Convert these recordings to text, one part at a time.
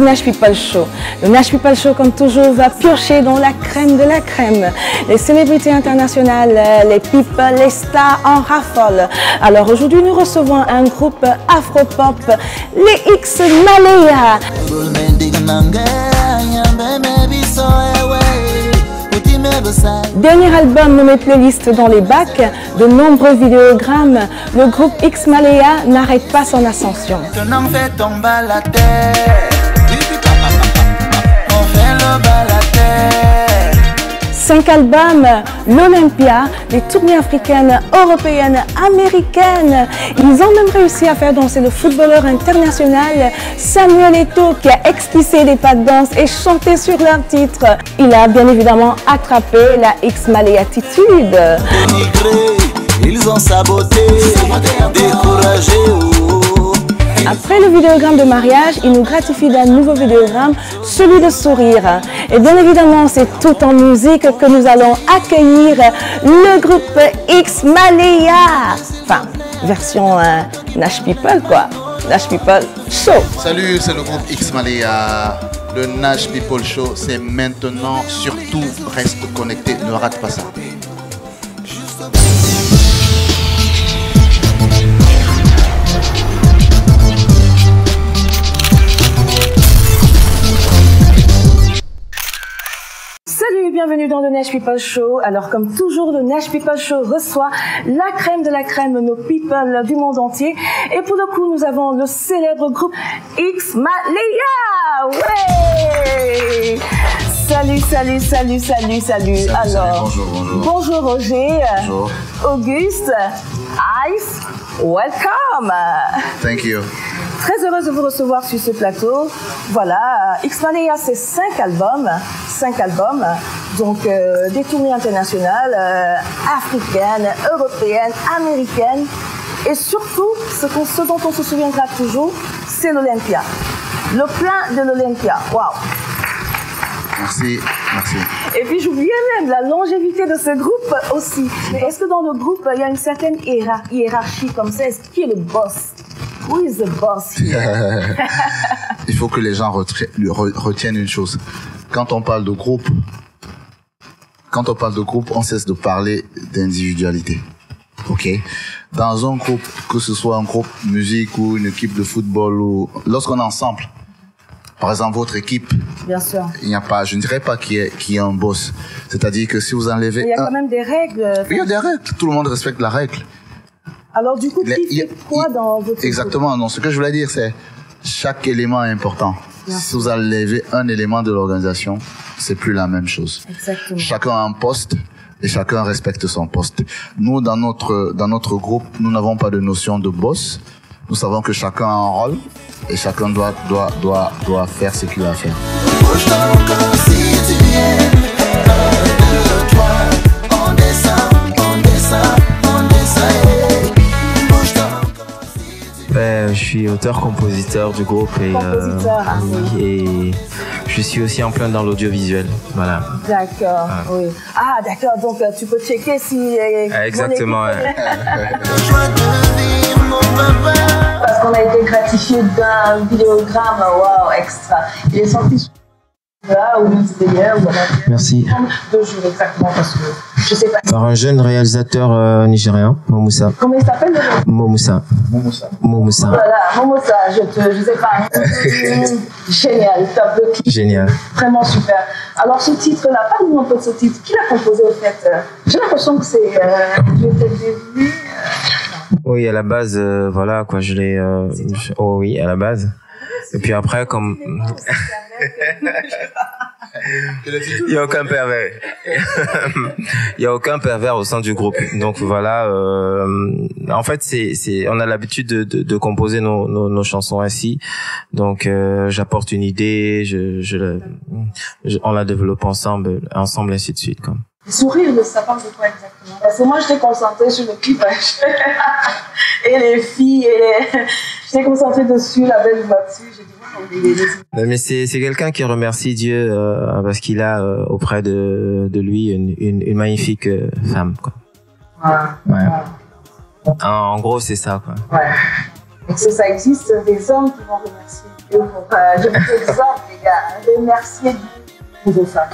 Nash People Show. Le Nash People Show, comme toujours, va piocher dans la crème de la crème. Les célébrités internationales, les people, les stars en raffolent. Alors aujourd'hui, nous recevons un groupe afro-pop, les X Malaya. Dernier album nommé Playlist dans les bacs, de nombreux vidéogrammes, le groupe X Malaya n'arrête pas son ascension. 5 albums, l'Olympia, les tournées africaines, européennes, américaines. Ils ont même réussi à faire danser le footballeur international Samuel Eto'o qui a esquissé des pas de danse et chanté sur leur titre. Il a bien évidemment attrapé la X Malaya attitude. Ils ont saboté, découragé. Après le vidéogramme de mariage, il nous gratifie d'un nouveau vidéogramme, celui de sourire. Et bien évidemment, c'est tout en musique que nous allons accueillir le groupe X Malaya. Enfin, version Nash People quoi. Nash People Show. Salut, c'est le groupe X Malaya. Le Nash People Show, c'est maintenant. Surtout, reste connecté, ne rate pas ça. Salut, bienvenue dans le Nash People Show. Alors comme toujours, le Nash People Show reçoit la crème de la crème, nos people du monde entier. Et pour le coup, nous avons le célèbre groupe X Malaya. Ouais. Salut, salut, salut, salut, salut. Alors, bonjour Roger. Bonjour. Auguste. Ice. Welcome. Thank you. Très heureuse de vous recevoir sur ce plateau. Voilà, X Malaya, c'est 5 albums. 5 albums, donc des tournées internationales, africaines, européennes, américaines. Et surtout, ce dont on se souviendra toujours, c'est l'Olympia. Le plein de l'Olympia. Waouh! Merci, merci. Et puis j'oubliais même la longévité de ce groupe aussi. Mais est-ce que dans le groupe, il y a une certaine hiérarchie comme ça? Est-ce qui est le boss? Who is the boss here? Il faut que les gens retiennent une chose. Quand on parle de groupe, on cesse de parler d'individualité. Ok? Dans un groupe, que ce soit un groupe musique ou une équipe de football ou lorsqu'on est ensemble, par exemple votre équipe, bien sûr, il n'y a pas, je ne dirais pas qu'il y a un boss. C'est-à-dire que si vous enlevez, il y a quand même des règles. Il y a des règles. Tout le monde respecte la règle. Alors du coup, qui fait quoi dans votre Exactement. Non, ce que je voulais dire, c'est chaque élément est important. Si vous enlevez un élément de l'organisation, c'est plus la même chose. Exactement. Chacun a un poste et chacun respecte son poste. Nous, dans notre groupe, nous n'avons pas de notion de boss. Nous savons que chacun a un rôle et chacun doit faire ce qu'il a à faire. Je suis auteur-compositeur du groupe et je suis aussi en plein dans l'audiovisuel. Voilà. D'accord, oui. Ah, d'accord, donc tu peux checker si... exactement, ouais. Parce qu'on a été gratifié d'un vidéogramme, waouh, extra. Il est sorti là, ou d'ailleurs, voilà. Merci. 2 jours exactement, parce que je sais pas. Par un jeune réalisateur nigérien, Momoussa. Comment il s'appelle le Momoussa. Momoussa. Momoussa. Voilà, Momoussa, je sais pas. Génial, top le clip. Génial. Vraiment super. Alors ce titre-là, parle-nous un peu de ce titre. Qui l'a composé au fait? J'ai l'impression que c'est début. Oui, à la base, voilà quoi, je l'ai. Oh oui, à la base. Et puis après, comme. Il n'y a aucun pervers. Il n'y a aucun pervers au sein du groupe. Donc voilà, en fait, on a l'habitude de composer nos chansons ainsi. Donc j'apporte une idée, on la développe ensemble, ainsi de suite. Comme. Sourire, ça parle de quoi exactement? Parce que moi, j'étais concentrée sur le clip et les filles, j'étais concentrée dessus, la belle voiture. Mais c'est quelqu'un qui remercie Dieu parce qu'il a auprès de lui une magnifique femme, quoi. Ouais. En gros, c'est ça, quoi. Ouais. Et que ça existe des hommes qui vont remercier Dieu pour... je vous exhorte, les gars, remercier Dieu pour vos femmes.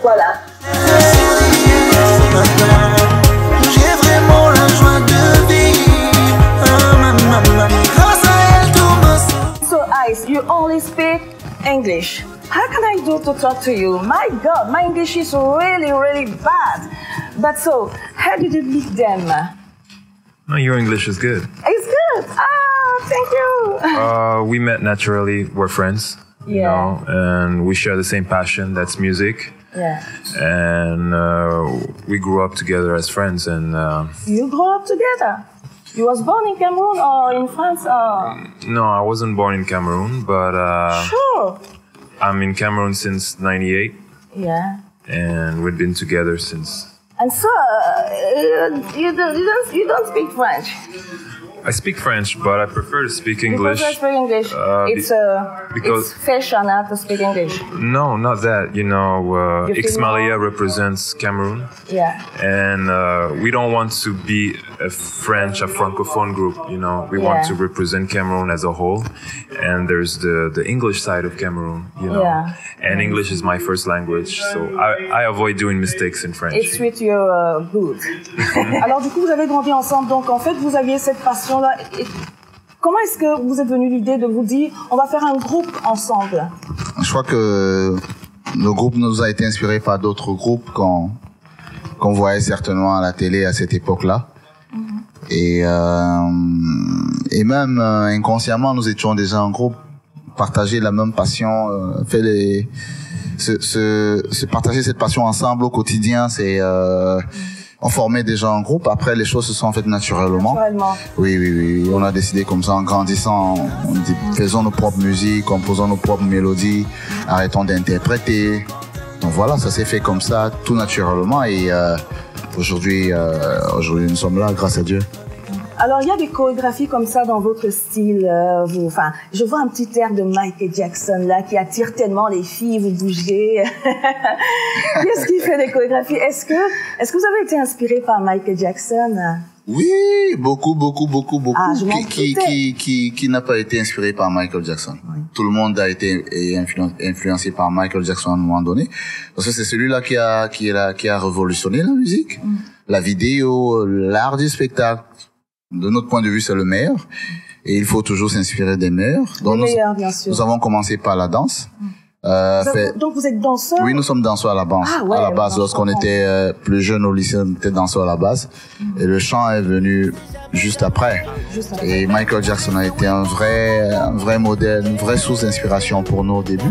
Voilà. J'ai vraiment la joie de vivre. Grâce à elle, tout me... So, Ice, you only speak English. How can I do to talk to you? My God, my English is really, really bad. But so, how did you meet them? No, your English is good. It's good. Ah, thank you. We met naturally. We're friends, you know, and we share the same passion. That's music. Yeah. And we grew up together as friends. And you grew up together? You was born in Cameroon or in France? Or? No, I wasn't born in Cameroon, but sure. I'm in Cameroon since '98. Yeah. And we've been together since. And so, you don't speak French? I speak French, but I prefer to speak English. You prefer to speak English? It's fashion to speak English. No, not that. You know, Ixmalia represents Cameroon. Yeah. And we don't want to be a francophone group, you know. We want to represent Cameroon as a whole. And there's the English side of Cameroon, you know. Yeah. And English is my first language, so I avoid doing mistakes in French. It's with your good. Alors du coup, vous avez grandi ensemble, donc en fait, vous aviez cette passion-là. Et comment est-ce que vous êtes venu l'idée de vous dire, on va faire un groupe ensemble? Je crois que le groupe nous a été inspiré par d'autres groupes qu'on voyait certainement à la télé à cette époque-là. Et même inconsciemment, nous étions déjà un groupe, partager la même passion, se partager cette passion ensemble au quotidien, c'est on formait déjà un groupe. Après, les choses se sont faites naturellement. Oui. On a décidé comme ça, en grandissant, on dit, faisons nos propres musiques, composons nos propres mélodies, arrêtons d'interpréter. Donc voilà, ça s'est fait comme ça, tout naturellement. Et aujourd'hui, nous sommes là, grâce à Dieu. Alors, il y a des chorégraphies comme ça dans votre style. Enfin, je vois un petit air de Michael Jackson là qui attire tellement les filles. Vous bougez. Qu'est-ce qui fait des chorégraphies? Est-ce que vous avez été inspiré par Michael Jackson? Oui, beaucoup. Ah, qui n'a pas été inspiré par Michael Jackson? Oui. Tout le monde a été influencé par Michael Jackson à un moment donné, parce que c'est celui-là qui a révolutionné la musique, la vidéo, l'art du spectacle. De notre point de vue, c'est le meilleur. Et il faut toujours s'inspirer des meilleurs. Donc, bien sûr. Nous avons commencé par la danse. Donc vous êtes danseur? Oui, nous sommes danseurs à la base. À la base, lorsqu'on était plus jeunes au lycée, on était danseurs à la base. Et le chant est venu juste après. Et Michael Jackson a été un vrai modèle, une vraie source d'inspiration pour nous au début.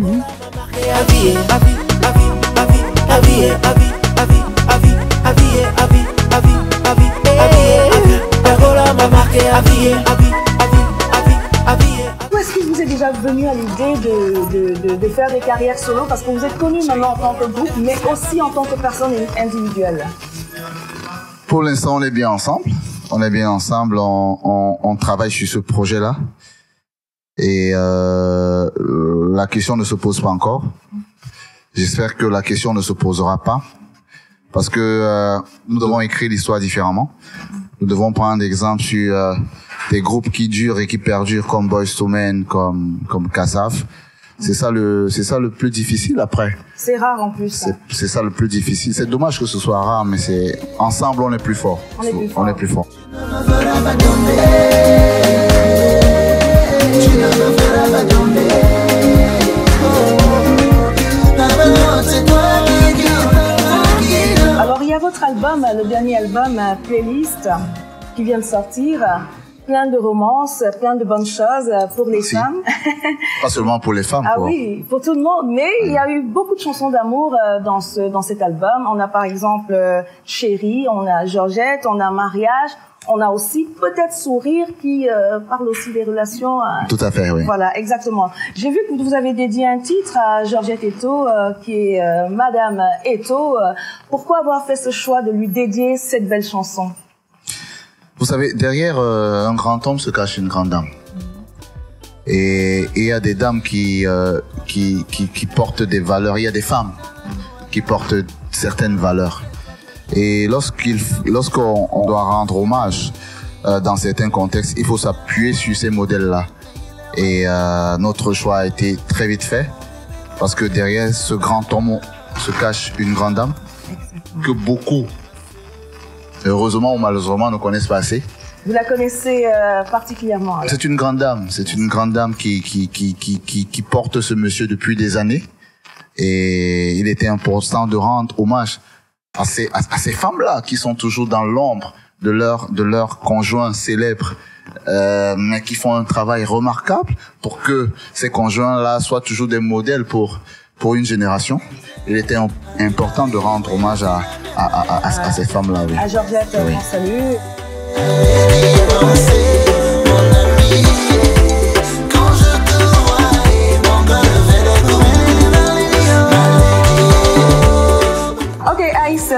Où est-ce que vous êtes déjà venu à l'idée de faire des carrières solo? Parce que vous êtes connu maintenant en tant que groupe, mais aussi en tant que personne individuelle. Pour l'instant, on est bien ensemble. On travaille sur ce projet-là. Et la question ne se pose pas encore. J'espère que la question ne se posera pas. Parce que nous devons écrire l'histoire différemment. Nous devons prendre exemple sur des groupes qui durent et qui perdurent comme Boyz II Men, comme Kassav. C'est ça le plus difficile après. C'est rare en plus. C'est ça le plus difficile. C'est dommage que ce soit rare, mais ensemble on est plus fort. On est plus fort. Alors il y a votre album, le dernier album Playlist, qui vient de sortir. Plein de romances, plein de bonnes choses pour les femmes. Pas seulement pour les femmes. Ah oui, pour tout le monde. Mais il y a eu beaucoup de chansons d'amour dans cet album. On a par exemple Chérie, on a Georgette, on a Mariage. On a aussi peut-être Sourire qui parle aussi des relations. Tout à fait, oui. Voilà, exactement. J'ai vu que vous avez dédié un titre à Georgette Eto, qui est Madame Eto. Pourquoi avoir fait ce choix de lui dédier cette belle chanson? Vous savez, derrière un grand homme se cache une grande dame. Et il y a des dames qui portent des valeurs. Il y a des femmes qui portent certaines valeurs. Et lorsqu'on doit rendre hommage dans certains contextes, il faut s'appuyer sur ces modèles-là. Et notre choix a été très vite fait, parce que derrière ce grand homme se cache une grande dame que beaucoup, heureusement ou malheureusement, ne connaissent pas assez. Vous la connaissez particulièrement alors. C'est une grande dame qui porte ce monsieur depuis des années. Et il était important de rendre hommage à ces femmes-là qui sont toujours dans l'ombre de leur conjoint célèbre, mais qui font un travail remarquable pour que ces conjoints-là soient toujours des modèles pour une génération. Il était important de rendre hommage à ces femmes-là. Oui. À Georgette, oui. on salue. Ok Aïs,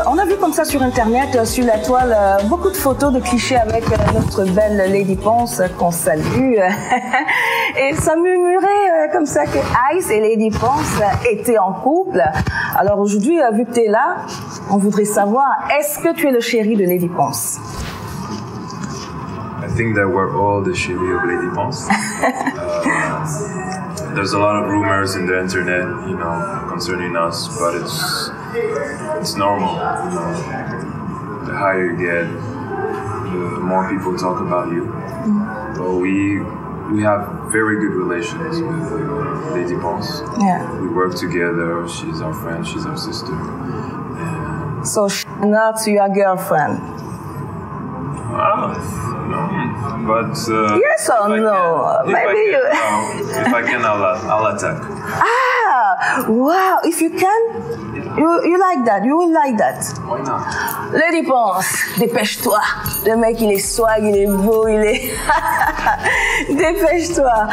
on a vu comme ça sur internet, sur la toile, beaucoup de photos de clichés avec notre belle Lady Ponce qu'on salue. Et ça murmurait comme ça que Aïs et Lady Ponce étaient en couple. Alors aujourd'hui, vu que tu es là, on voudrait savoir, est-ce que tu es le chéri de Lady Ponce? I think that we're all the chéri of Lady Ponce. There's a lot of rumors in the internet, you know, concerning us, but it's normal. You know, the higher you get, the more people talk about you. But we have very good relations with Lady Ponce. Yeah. We work together. She's our friend. She's our sister. And So she's not your girlfriend? no, but Yes or no? Maybe you. If I can, I'll attack. Ah, wow! If you can, you like that. You will like that. Why not? Lady Ponce, dépêche-toi. Le mec, il est swag, il est beau, il est. Dépêche-toi.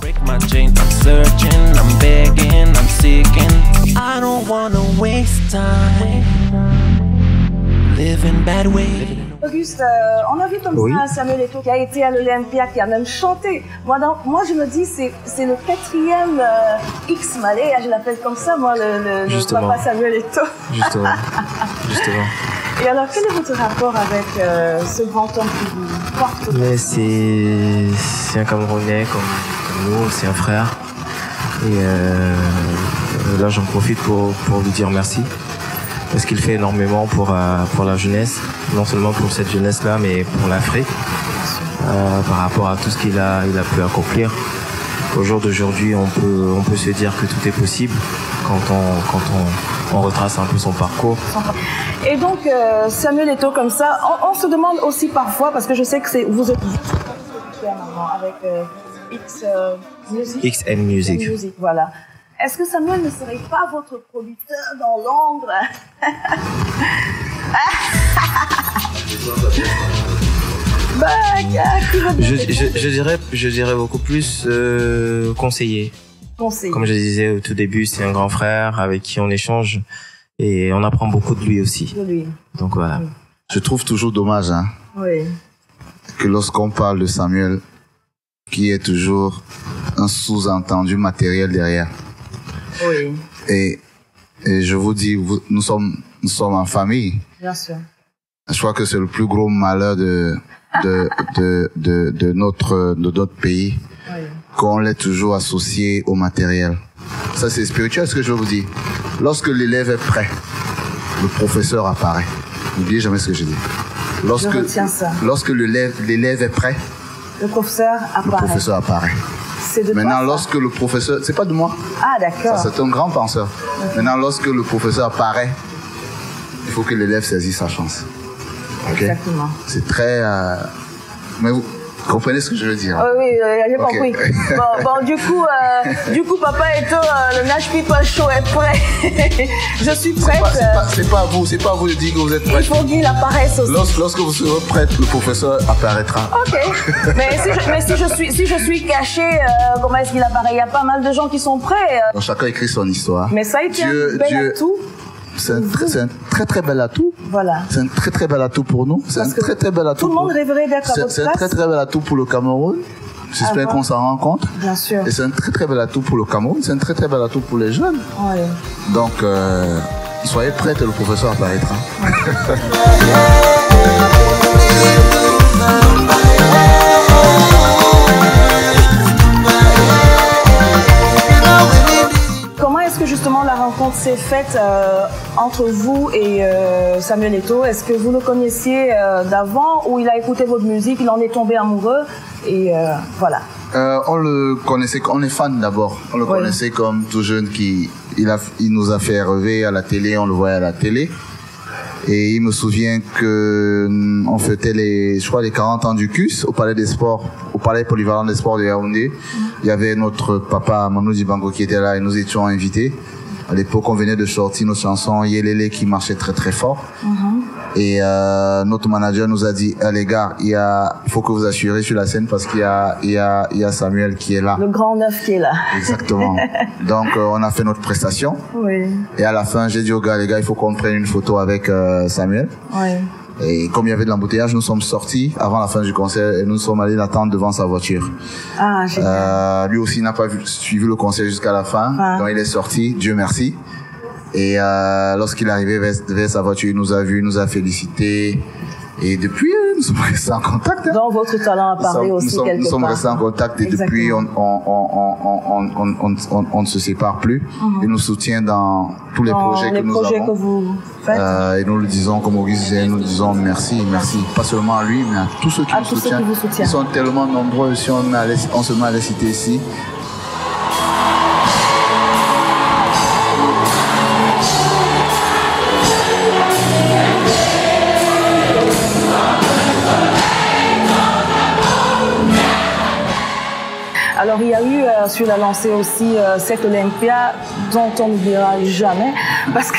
Break my chains, I'm searching, I'm begging, I'm seeking. I don't wanna waste time living bad way. Auguste, on a vu comme Oui. ça Samuel Eto'o qui a été à l'Olympia, qui a même chanté. Moi, je me dis, c'est le 4e X Malais, je l'appelle comme ça, moi, le papa Samuel Eto'o. Justement. Et alors, quel est votre rapport avec ce grand homme qui vous porte? Mais c'est un Camerounais comme nous, c'est un frère. Et là, j'en profite pour lui dire merci. Parce qu'il fait énormément pour la jeunesse, non seulement pour cette jeunesse-là, mais pour l'Afrique, par rapport à tout ce qu'il a pu accomplir. Au jour d'aujourd'hui, on peut se dire que tout est possible quand on retrace un peu son parcours. Et donc, Samuel Eto'o comme ça, on se demande aussi parfois, parce que je sais que vous êtes avec X Music. XN Music. Voilà. Est-ce que Samuel ne serait pas votre producteur dans l'ombre? Je dirais beaucoup plus conseiller. Comme je disais au tout début, c'est un grand frère avec qui on échange et on apprend beaucoup de lui aussi. De lui. Donc voilà. Oui. Je trouve toujours dommage Oui. que lorsqu'on parle de Samuel, qu'il y ait toujours un sous-entendu matériel derrière. Oui. Et je vous dis, nous sommes en famille. Bien sûr. Je crois que c'est le plus gros malheur de notre pays, Oui. qu'on l'ait toujours associé au matériel. Ça, c'est spirituel, ce que je vous dis. Lorsque l'élève est prêt, le professeur apparaît. N'oubliez jamais ce que je dis. Je retiens ça. Lorsque l'élève est prêt, le professeur apparaît. C'est de Maintenant, toi, lorsque le professeur... C'est pas de moi. Ah, d'accord. C'est un grand penseur. Maintenant, lorsque le professeur apparaît, il faut que l'élève saisisse sa chance. Okay? Exactement. C'est très... Mais vous comprenez ce que je veux dire? Oui, j'ai compris. Bon, du coup, Papa Eto'o, le Nash People Show est prêt. Je suis prête. C'est pas à vous de dire que vous êtes prête. Il faut qu'il apparaisse aussi. Lorsque vous serez prête, le professeur apparaîtra. Ok. Mais si je suis cachée, comment est-ce qu'il apparaît? Il y a pas mal de gens qui sont prêts. Donc, chacun écrit son histoire. Mais ça a été un bel atout. C'est un très très bel atout. Voilà. C'est un très très bel atout pour nous. C'est un très très bel atout. Tout le monde rêverait d'être à votre place. C'est un très très bel atout pour le Cameroun. J'espère qu'on s'en rend compte. Bien sûr. Et c'est un très très bel atout pour le Cameroun. C'est un très très bel atout pour les jeunes. Oui. Donc, soyez prêts et le professeur apparaîtra. s'est faite entre vous et Samuel Eto'o? Est-ce que vous le connaissiez d'avant ou il a écouté votre musique, il en est tombé amoureux et voilà? On le connaissait, on est fan d'abord. On le connaissait comme tout jeune il nous a fait rêver à la télé, on le voyait à la télé. Et il me souvient que on fêtait les 40 ans du CUS au Palais des Sports, au Palais Polyvalent des Sports de Yaoundé. Il y avait notre papa Manu Dibango qui était là et nous étions invités. À l'époque, on venait de sortir nos chansons Yelele qui marchait très très fort. Et notre manager nous a dit, les gars, il faut que vous assurez sur la scène parce qu'il y a Samuel qui est là. Le grand neuf qui est là. Exactement. Donc on a fait notre prestation. Oui. Et à la fin, j'ai dit aux gars, les gars, il faut qu'on prenne une photo avec Samuel. Oui. Et comme il y avait de l'embouteillage, nous sommes sortis avant la fin du concert et nous sommes allés l'attendre devant sa voiture. Ah, génial. Lui aussi n'a pas suivi le concert jusqu'à la fin. Quand il est sorti, Dieu merci. Et lorsqu'il est arrivé vers sa voiture, il nous a vus, il nous a félicités. Et depuis, nous sommes restés en contact. Dans votre talent à parler aussi quelque part. Nous sommes restés en contact et depuis, on ne se sépare plus. Il nous soutient dans tous les projets que nous avons. Que vous faites. Et nous le disons, comme Auguste disait, nous disons merci. Pas seulement à lui, mais à tous ceux qui nous soutiennent. Ils sont tellement nombreux, si on se met à les citer ici. Alors il y a eu sur la lancée aussi cette Olympia dont on n'oubliera jamais parce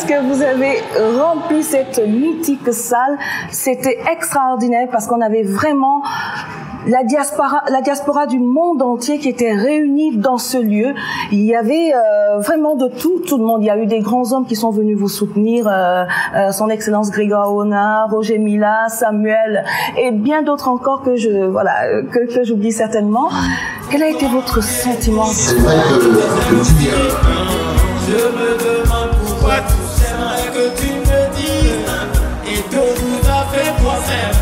que vous avez rempli cette mythique salle. C'était extraordinaire parce qu'on avait vraiment la diaspora du monde entier qui était réunie dans ce lieu. Il y avait vraiment de tout le monde. Il y a eu des grands hommes qui sont venus vous soutenir, son Excellence Grégoire Ona, Roger Mila, Samuel et bien d'autres encore que j'oublie certainement. Quel a été votre sentiment? C'est vrai que je me demande pourquoi tout j'aimerais que tu me dises et que vous avez fait moi-même.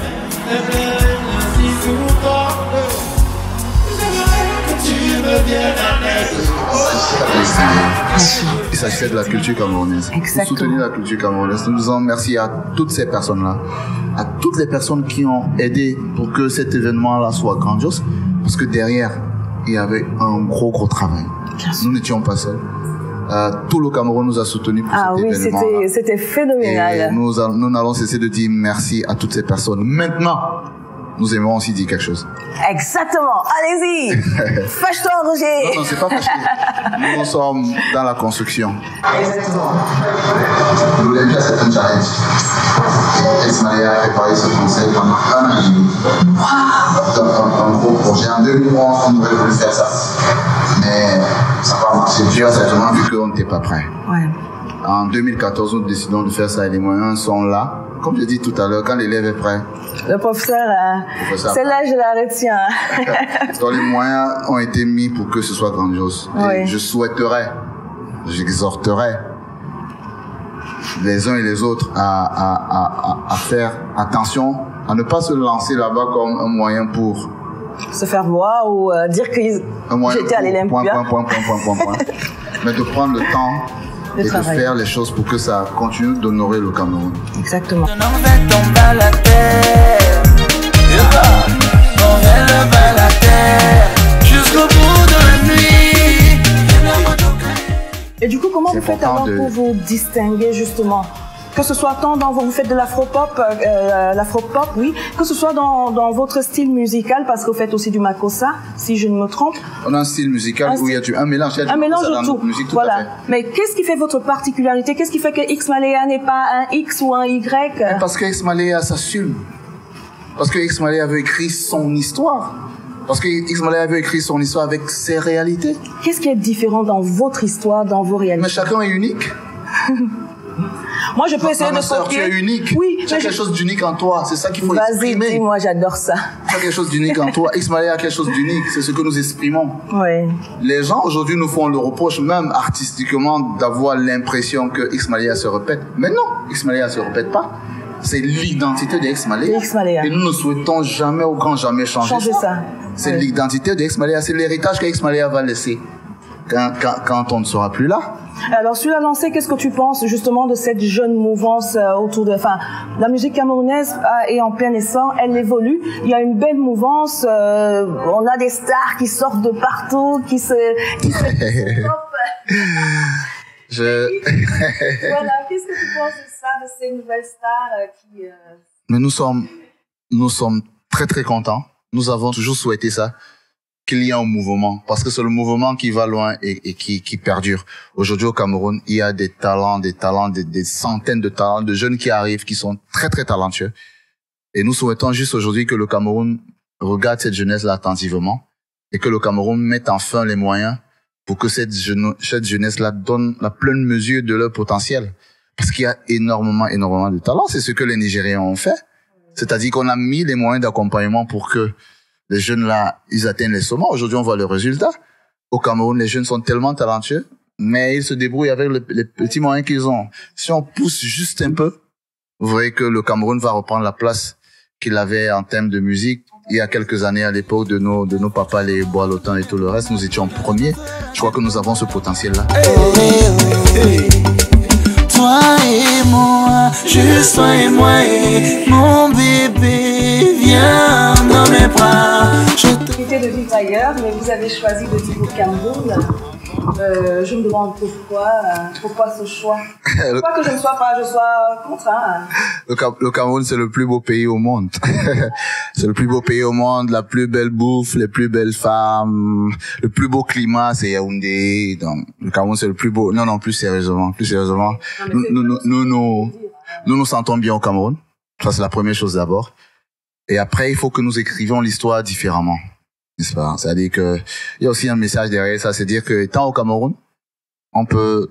Il s'agissait de la culture camerounaise. Pour soutenir la culture camerounaise, nous disons merci à toutes ces personnes-là, à toutes les personnes qui ont aidé pour que cet événement-là soit grandiose, parce que derrière, il y avait un gros travail. Nous n'étions pas seuls. Tout le Cameroun nous a soutenus pour cet événement. Ah oui, c'était phénoménal. Et nous n'allons cesser de dire merci à toutes ces personnes. Maintenant, nous aimons aussi dire quelque chose. Exactement. Allez-y. Fâche-toi, Roger. Non, c'est pas fâché. Nous sommes dans la construction. Exactement. L'Olympia, c'est un challenge. Ex-Maléa a préparé ce conseil pendant 1 an et demi. Un gros projet. En 2011, on aurait voulu faire ça. Mais ça n'a pas marché. Tu as certainement vu qu'on n'était pas prêt. Ouais. En 2014, nous décidons de faire ça et les moyens sont là. Comme je dis tout à l'heure, quand l'élève est prêt. Le professeur celle-là, je la retiens. Donc les moyens ont été mis pour que ce soit grandiose. Oui. Et je souhaiterais, j'exhorterais les uns et les autres à faire attention, à ne pas se lancer là-bas comme un moyen pour se faire voir ou dire que j'étais à l'Olympia. Mais de prendre le temps et de faire les choses pour que ça continue d'honorer le Cameroun. Exactement. On fait tomber la terre. On relève la terre jusqu'au bout de la nuit. Et du coup, comment vous faites alors pour vous distinguer justement? Que ce soit tant dans vous faites de l'afropop, oui, que ce soit dans votre style musical, parce que vous faites aussi du makossa, si je ne me trompe. On a un style musical où il y a un mélange de tout. Musique, voilà. Mais qu'est-ce qui fait votre particularité? Qu'est-ce qui fait que X-Maléa n'est pas un X ou un Y? Parce que X-Maléa s'assume. Parce que X-Maléa veut écrire son histoire. Parce que X-Maléa veut écrire son histoire avec ses réalités. Qu'est-ce qui est différent dans votre histoire, dans vos réalités? Mais chacun est unique. Moi, je peux essayer de copier. Tu es unique. Oui. Tu as quelque chose d'unique en toi. C'est ça qu'il faut exprimer. Vas-y, dis-moi, j'adore ça. Tu as quelque chose d'unique en toi. X-Maléa a quelque chose d'unique. C'est ce que nous exprimons. Oui. Les gens, aujourd'hui, nous font le reproche, même artistiquement, d'avoir l'impression que X-Maléa se répète. Mais non, X-Maléa ne se répète pas. C'est l'identité de X-Maléa. Et nous ne souhaitons jamais au grand jamais changer ça. C'est l'identité de X-Maléa. C'est l'héritage que X-Maléa va laisser. quand on ne sera plus là. Alors, sur la lancée, qu'est-ce que tu penses justement de cette jeune mouvance autour de... Enfin, la musique camerounaise est en plein essor, elle évolue. Il y a une belle mouvance, on a des stars qui sortent de partout, qui se Voilà, qu'est-ce que tu penses de ça, de ces nouvelles stars qui... Mais nous sommes très très contents. Nous avons toujours souhaité ça, qu'il y ait un mouvement, parce que c'est le mouvement qui va loin et qui perdure. Aujourd'hui au Cameroun, il y a des centaines de talents, de jeunes qui arrivent, qui sont très très talentueux. Et nous souhaitons juste aujourd'hui que le Cameroun regarde cette jeunesse-là attentivement et que le Cameroun mette enfin les moyens pour que cette jeunesse-là donne la pleine mesure de leur potentiel. Parce qu'il y a énormément de talents. C'est ce que les Nigériens ont fait. C'est-à-dire qu'on a mis les moyens d'accompagnement pour que les jeunes là, ils atteignent les sommets. Aujourd'hui, on voit le résultat. Au Cameroun, les jeunes sont tellement talentueux, mais ils se débrouillent avec les petits moyens qu'ils ont. Si on pousse juste un peu, vous voyez que le Cameroun va reprendre la place qu'il avait en termes de musique. Il y a quelques années, à l'époque de nos papas, les Bois-Lotin et tout le reste, nous étions premiers. Je crois que nous avons ce potentiel-là. Toi et moi, juste toi et moi, et mon bébé, viens dans mes bras. Vous de vivre ailleurs, mais vous avez choisi de vivre au Cameroun. Je me demande pourquoi ce choix. Pourquoi que je sois contraint. Le Cameroun, c'est le plus beau pays au monde. C'est le plus beau pays au monde, la plus belle bouffe, les plus belles femmes, le plus beau climat, c'est Yaoundé. Donc, le Cameroun, c'est le plus beau. Non, plus sérieusement. Nous nous sentons bien au Cameroun. Ça, c'est la première chose d'abord. Et après, il faut que nous écrivions l'histoire différemment. N'est-ce pas? C'est-à-dire que, il y a aussi un message derrière ça, c'est dire que, étant au Cameroun, on peut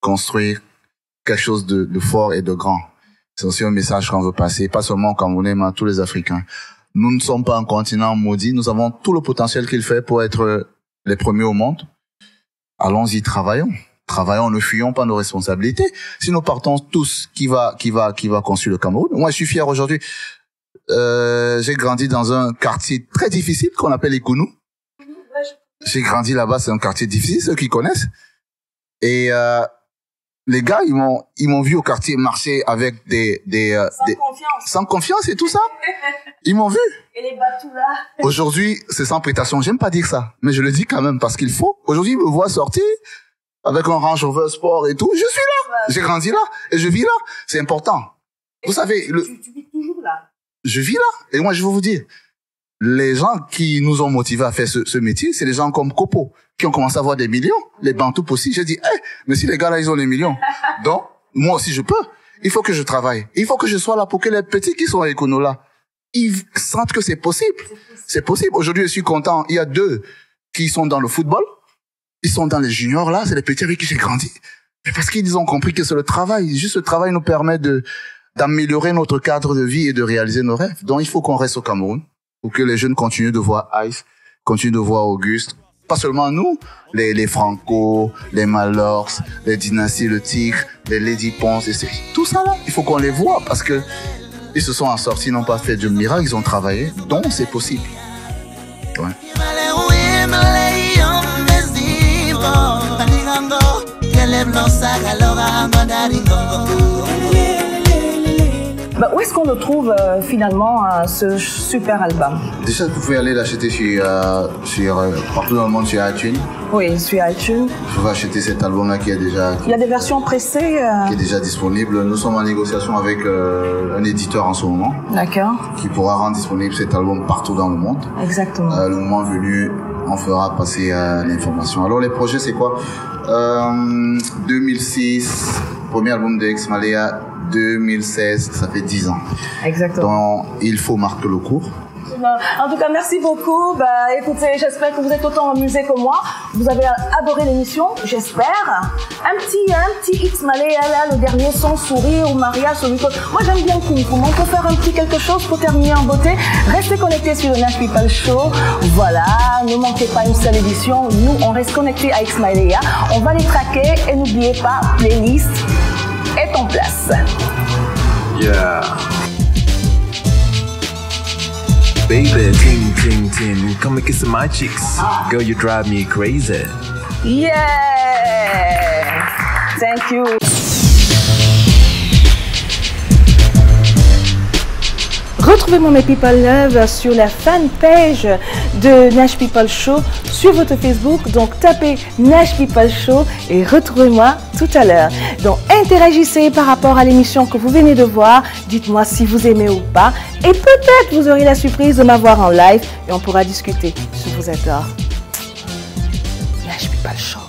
construire quelque chose de fort et de grand. C'est aussi un message qu'on veut passer, pas seulement aux Camerounais, mais à tous les Africains. Nous ne sommes pas un continent maudit, nous avons tout le potentiel qu'il fait pour être les premiers au monde. Allons-y, travaillons, ne fuyons pas nos responsabilités. Si nous partons tous, qui va construire le Cameroun? Moi, je suis fier aujourd'hui. J'ai grandi dans un quartier très difficile qu'on appelle Ikounou. J'ai grandi là-bas, c'est un quartier difficile, ceux qui connaissent. Et les gars, ils m'ont vu au quartier marcher avec sans confiance et tout ça. Ils m'ont vu. Et les batous là. Aujourd'hui, c'est sans prétention. J'aime pas dire ça, mais je le dis quand même parce qu'il faut. Aujourd'hui, ils me voient sortir avec un Range Rover Sport et tout. Je suis là. J'ai grandi là et je vis là. C'est important. Vous savez, tu vis toujours là. Je vis là. Et moi, je veux vous dire, les gens qui nous ont motivés à faire ce métier, c'est des gens comme Kopo, qui ont commencé à avoir des millions. Les Bantous aussi. J'ai dit, mais si les gars là, ils ont des millions. Donc, moi aussi, je peux. Il faut que je travaille. Il faut que je sois là pour que les petits qui sont à Econo là, ils sentent que c'est possible. C'est possible. Aujourd'hui, je suis content. Il y a 2 qui sont dans le football. Ils sont dans les juniors là. C'est les petits avec qui j'ai grandi. Mais parce qu'ils ont compris que c'est le travail. Juste le travail nous permet d'améliorer notre cadre de vie et de réaliser nos rêves. Donc, il faut qu'on reste au Cameroun pour que les jeunes continuent de voir Ice, continuent de voir Auguste. Pas seulement nous, les Franco, les Malors, les Dynasties, le Tigre, les Lady Ponce, et tout ça là, il faut qu'on les voit parce que ils se sont en sortis, ils n'ont pas fait de miracle, ils ont travaillé, donc c'est possible. Ouais. Où est-ce qu'on le trouve finalement, ce super album? Déjà, vous pouvez aller l'acheter partout dans le monde sur iTunes. Oui, sur iTunes. Vous pouvez acheter cet album-là qui est déjà... Il y a des versions pressées qui est déjà disponible. Nous sommes en négociation avec un éditeur en ce moment. D'accord. Qui pourra rendre disponible cet album partout dans le monde. Exactement. Le moment venu, on fera passer l'information. Alors, les projets, c'est quoi? 2006, premier album de X Malaya. 2016, ça fait 10 ans. Exactement. Donc, il faut marquer le coup. En tout cas, merci beaucoup. Écoutez, j'espère que vous êtes autant amusés que moi. Vous avez adoré l'émission, j'espère. Un petit X Malaya là, le dernier son sourire ou Maria, celui que... Moi, j'aime bien Kung Fu. On peut faire un petit quelque chose pour terminer en beauté. Restez connectés sur le Nash People Show. Voilà, ne manquez pas une seule édition. Nous, on reste connectés à X Malaya. On va les traquer et n'oubliez pas, playlist est en place. Yeah. baby. Ting, ting, ting. Come and kiss my cheeks. Girl, you drive me crazy. Yeah! Thank you. Retrouvez-moi mes People Love sur la fanpage de Nash People Show sur votre Facebook. Donc tapez Nash People Show et retrouvez-moi tout à l'heure. Donc interagissez par rapport à l'émission que vous venez de voir. Dites-moi si vous aimez ou pas. Et peut-être vous aurez la surprise de m'avoir en live et on pourra discuter. Je vous adore. Nash People Show.